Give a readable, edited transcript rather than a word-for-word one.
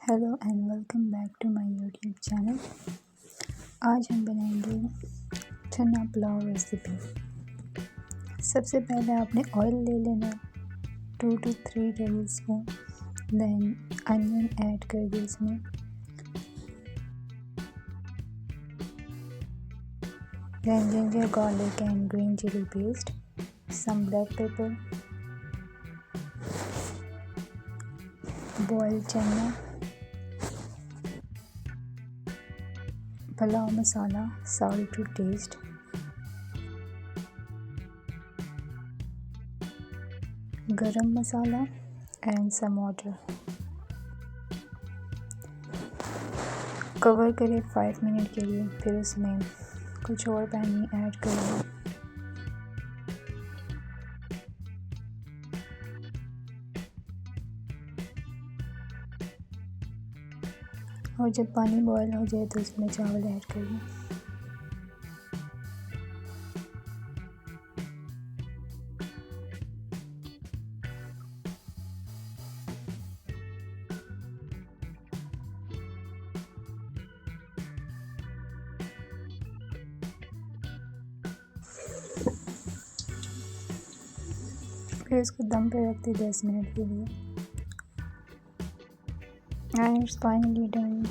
Hello and welcome back to my YouTube channel. आज हम बनाएंगे चना पुलाव रेसिपी। सबसे पहले आपने ऑयल ले लेना 2 to 3 tablespoon. Then onion add कर दिए इसमें। Then ginger garlic and green chili paste, some black pepper, boiled chana, pulao masala, salt to taste, garam masala and some water. Cover करें 5 मिनट के लिए, फिर उसमें कुछ और पानी ऐड करें। और जब पानी बॉयल हो जाए तो उसमें चावल ऐड करें। फिर इसको दम पे रख दें 10 मिनट के लिए। And it's finally done.